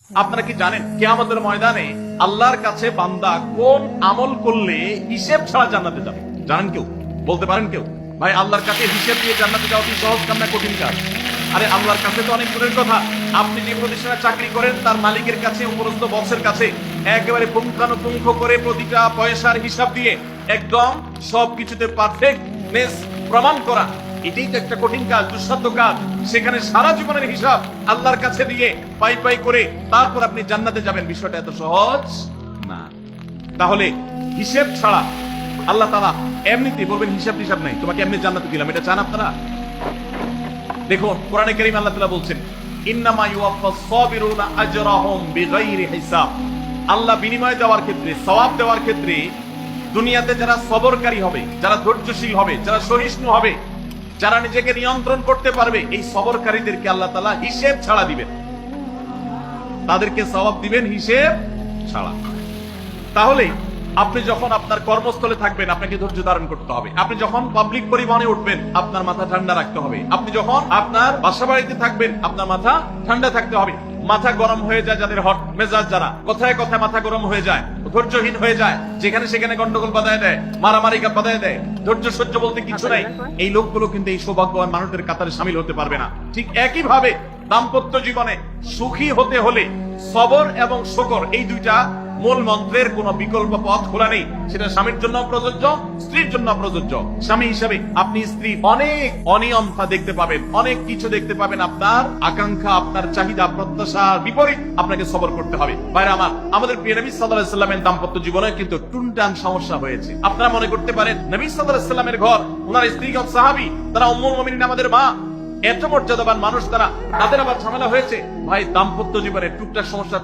আপনারা কি জানেন কিয়ামতের ময়দানে আল্লাহর কাছে বান্দা কোন আমল করলে হিসেব ছাড়া জান্নাতে যাবে? জানেন কেউ? বলতে পারেন কেউ? ভাই, আল্লাহর কাছে হিসেব দিয়ে জান্নাতে যাওয়া কি সহজ কাম না কঠিন কাজ? আরে আল্লাহর কাছে তো অনেক দূরের কথা। আপনি যে প্রতিষ্ঠানে চাকরি করেন তার মালিকের কাছে, উপরস্থ বসের কাছে একেবারে পুঙ্খানুপুঙ্খ করে প্রতিটা পয়সার হিসাব দিয়ে একদম সবকিছুতে পারফেক্টনেস প্রমাণ করা, এটাই তো একটা কঠিন কাজ, দুঃসাধ্য কাজ। সেখানে সারা জীবনের হিসাব আল্লাহর কাছে দিয়ে পাই পাই করে তারপর আপনি জান্নাতে যাবেন, বিষয়টা এত সহজ না। তাহলে হিসেব ছাড়া আল্লাহ তাআলা এমনিতে বলবেন হিসাব টিসাব নাই, তোমাকে এমনি জান্নাতে দিলাম, এটা চান আপনারা? দেখুন কোরআনে কারীমে আল্লাহ তাআলা বলছেন, ইন্নামা ইউওয়াফাস সাবিরুনা আজরাহুম বিগাইরি হিসাব। আল্লাহ বিনিময় দেওয়ার ক্ষেত্রে, সওয়াব দেওয়ার ক্ষেত্রে দুনিয়াতে যারা সবরকারী হবে, যারা ধৈর্যশীল হবে, যারা সহিষ্ণু হবে, যারা নিজেকে নিয়ন্ত্রণ করতে পারবে, এই সবরকারীদেরকে আল্লাহ তাআলা হিসেব ছাড়া দিবেন, তাদেরকে সওয়াব দিবেন হিসেব ছাড়া। তাহলে আপনি যখন আপনার কর্মস্থলে থাকবেন আপনাকে ধৈর্য ধারণ করতে হবে। আপনি যখন পাবলিক পরিবহনে উঠবেন আপনার মাথা ঠান্ডা রাখতে হবে। আপনি যখন আপনার বাসা বাড়িতে থাকবেন আপনার মাথা ঠান্ডা থাকতে হবে। মাথা গরম হয়ে যায় যাদের, হট মেজাজ যারা, কথায় কথায় মাথা গরম হয়ে যায়, ধৈর্যহীন হয়ে যায়, যেখানে সেখানে গন্ডগোল বাধায় দেয়, মারামারি বাধায় দেয়, ধৈর্য সহ্য বলতে কিছু নাই, এই লোকগুলো কিন্তু এই সৌভাগ্যবান মানুষদের কাতারে শামিল হতে পারবে না। ঠিক একই ভাবে দাম্পত্য জীবনে সুখী হতে হলে সবর এবং শুকর, এই দুইটা মূল মন্ত্রের কোন বিকল্প পথ খোলা নেই। সেটা স্বামীর জন্য প্রযোজ্য, স্ত্রীর জন্য প্রযোজ্য। স্বামী হিসেবে আপনি স্ত্রী অনেক অনিয়মতা দেখতে পাবেন, অনেক কিছু দেখতে পাবেন, আপনার আকাঙ্ক্ষা, আপনার চাহিদা, প্রত্যাশার বিপরীত আপনাকে সবর করতে হবে। ভাইরা আমার, আমাদের প্রিয় নবী সাল্লাল্লাহু আলাইহি ওয়াসাল্লামের দাম্পত্য জীবনে কিন্তু টুনটান সমস্যা হয়েছে। আপনারা মনে করতে পারেন নবী সাল্লাল্লাহু আলাইহি ওয়াসাল্লামের ঘর, ওনার স্ত্রীগণ সাহাবী, তারা উম্মুল মুমিনিন আমাদের মা, এত মর্যাদাবান মানুষ তারা, তাদের আবার ঝামেলা হয়েছে। ভাই, দাম্পত্য জীবনে টুকটাক সমস্যা